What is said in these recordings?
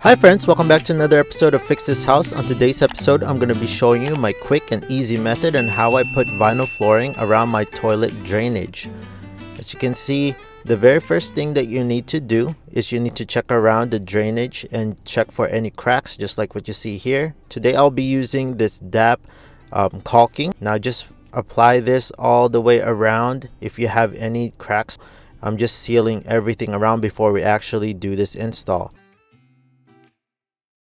Hi friends, welcome back to another episode of Fix This House. On today's episode, I'm going to be showing you my quick and easy method on how I put vinyl flooring around my toilet drainage. As you can see, the very first thing that you need to do is you need to check around the drainage and check for any cracks, just like what you see here. Today I'll be using this DAP caulking. Now just apply this all the way around. If you have any cracks, I'm just sealing everything around before we actually do this install.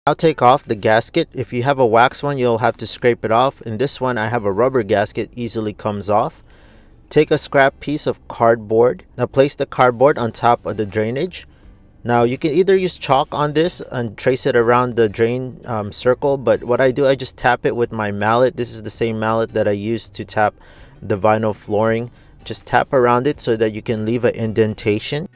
Now take off the gasket. If you have a wax one, you'll have to scrape it off. In this one, I have a rubber gasket, easily comes off. Take a scrap piece of cardboard. Now place the cardboard on top of the drainage. Now you can either use chalk on this and trace it around the drain circle, but what I do, I just tap it with my mallet. This is the same mallet that I used to tap the vinyl flooring. Just tap around it so that you can leave an indentation.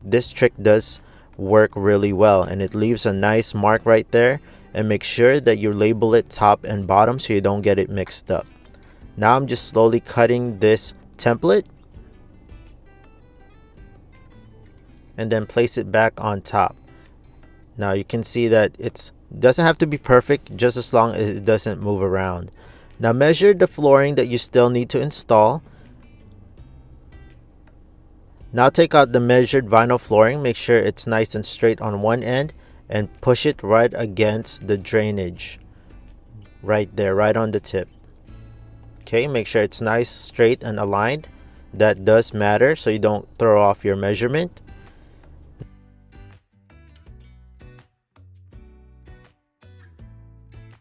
This trick does work really well and it leaves a nice mark right there, and make sure that you label it top and bottom so you don't get it mixed up. Now I'm just slowly cutting this template and then place it back on top. Now you can see that it doesn't have to be perfect, just as long as it doesn't move around. Now measure the flooring that you still need to install. Now take out the measured vinyl flooring, make sure it's nice and straight on one end, and push it right against the drainage. Right there, right on the tip. Okay, make sure it's nice, straight, and aligned. That does matter so you don't throw off your measurement.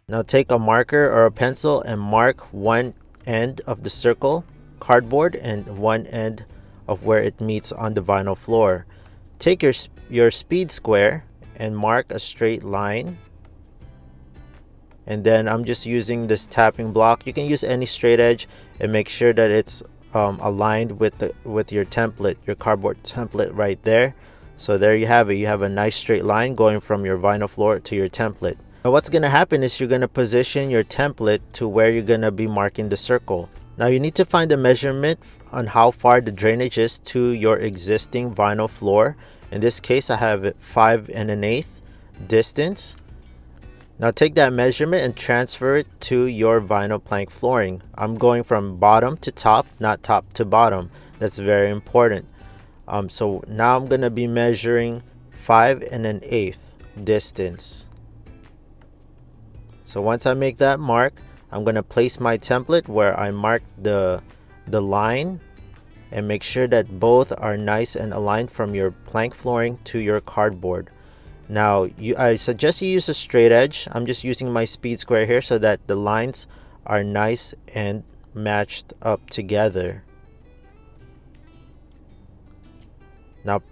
Now take a marker or a pencil and mark one end of the circle cardboard and one end of where it meets on the vinyl floor. Take your speed square and mark a straight line, and then I'm just using this tapping block. You can use any straight edge and make sure that it's aligned with your template, your cardboard template right there. So there you have it. You have a nice straight line going from your vinyl floor to your template. Now what's going to happen is you're going to position your template to where you're going to be marking the circle. Now you need to find the measurement on how far the drainage is to your existing vinyl floor. In this case, I have it 5 1/8 distance. Now take that measurement and transfer it to your vinyl plank flooring. I'm going from bottom to top, not top to bottom. That's very important. So now I'm going to be measuring 5 1/8 distance. So once I make that mark, I'm going to place my template where I marked the line, and make sure that both are nice and aligned from your plank flooring to your cardboard. Now I suggest you use a straight edge. I'm just using my speed square here so that the lines are nice and matched up together. Now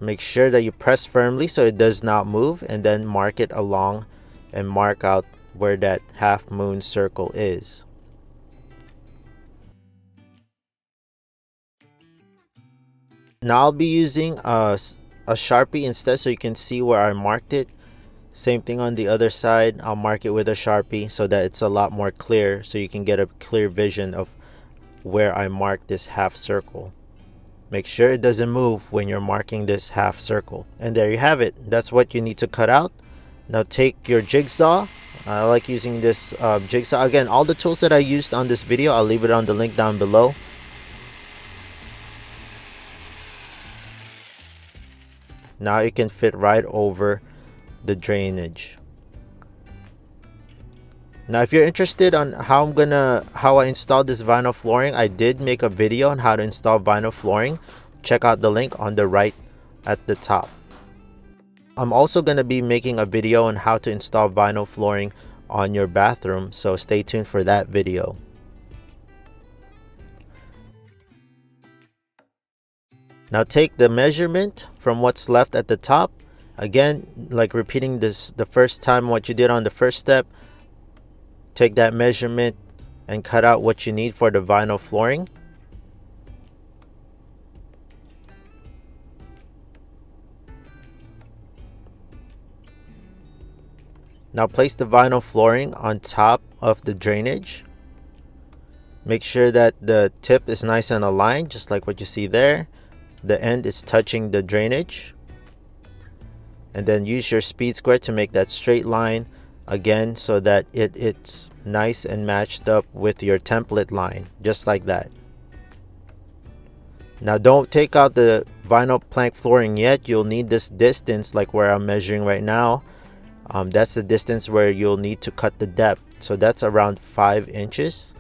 make sure that you press firmly so it does not move, and then mark it along and mark out where that half moon circle is. Now I'll be using a Sharpie instead so you can see where I marked it. Same thing on the other side. I'll mark it with a Sharpie so that it's a lot more clear, so you can get a clear vision of where I marked this half circle. Make sure it doesn't move when you're marking this half circle. And there you have it. That's what you need to cut out. Now take your jigsaw. I like using this jigsaw. Again, all the tools that I used on this video, I'll leave it on the link down below. Now it can fit right over the drainage. Now if you're interested on how I installed this vinyl flooring, I did make a video on how to install vinyl flooring. Check out the link on the right at the top. I'm also going to be making a video on how to install vinyl flooring on your bathroom, so stay tuned for that video. Now take the measurement from what's left at the top. Again, like repeating this the first time what you did on the first step. Take that measurement and cut out what you need for the vinyl flooring. Now place the vinyl flooring on top of the drainage. Make sure that the tip is nice and aligned, just like what you see there. the end is touching the drainage. And then use your speed square to make that straight line again, so that it's nice and matched up with your template line, just like that. Now don't take out the vinyl plank flooring yet. You'll need this distance, like where I'm measuring right now. That's the distance where you'll need to cut the depth. So that's around 5 inches.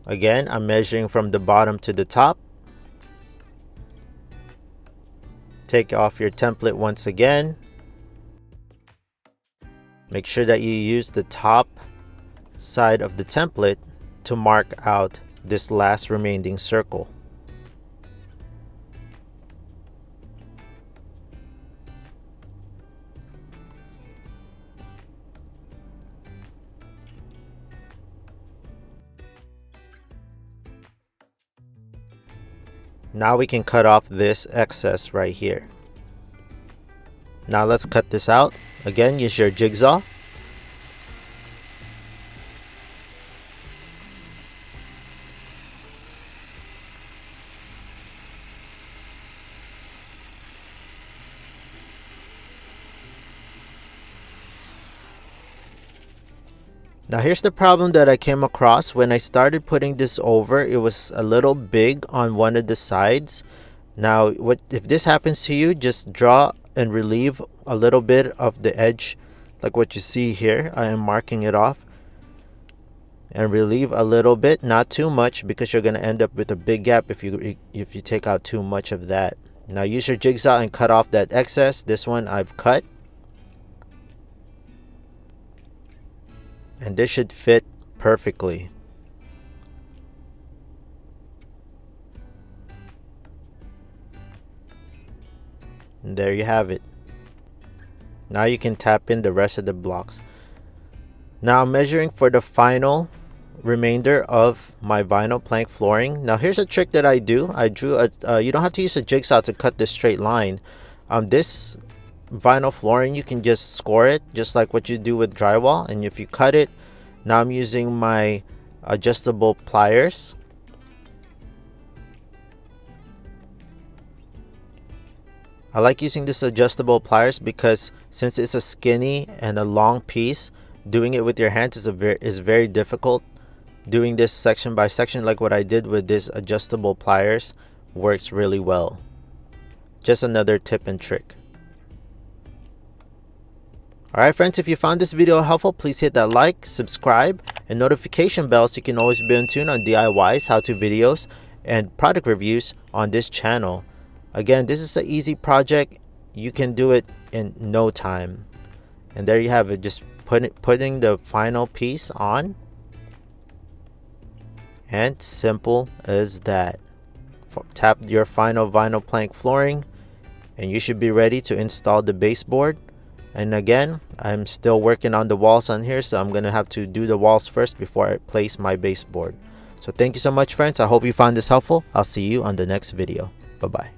Again, I'm measuring from the bottom to the top. Take off your template once again. Make sure that you use the top side of the template to mark out this last remaining circle. Now we can cut off this excess right here. Now let's cut this out. Again, use your jigsaw. Now here's the problem that I came across. When I started putting this over, it was a little big on one of the sides. Now if this happens to you, just draw and relieve a little bit of the edge, like what you see here. I am marking it off, and relieve a little bit, not too much, because you're going to end up with a big gap if you take out too much of that. Now use your jigsaw and cut off that excess. This one I've cut. And this should fit perfectly. And there you have it. Now you can tap in the rest of the blocks. Now I'm measuring for the final remainder of my vinyl plank flooring. Now here's a trick that I do. I drew a, you don't have to use a jigsaw to cut this straight line. This vinyl flooring, you can just score it just like what you do with drywall. And if you cut it, now I'm using my adjustable pliers. I like using this adjustable pliers because since it's a skinny and a long piece, doing it with your hands is very difficult. Doing this section by section, like what I did with this adjustable pliers, works really well. Just another tip and trick. Alright friends, if you found this video helpful, please hit that like, subscribe, and notification bell so you can always be in tune on DIYs, how-to videos, and product reviews on this channel. Again, this is an easy project. You can do it in no time. And there you have it, just putting the final piece on. And simple as that. Tap your final vinyl plank flooring and you should be ready to install the baseboard. And again, I'm still working on the walls on here, so I'm gonna have to do the walls first before I place my baseboard. So thank you so much friends. I hope you found this helpful. I'll see you on the next video. Bye bye.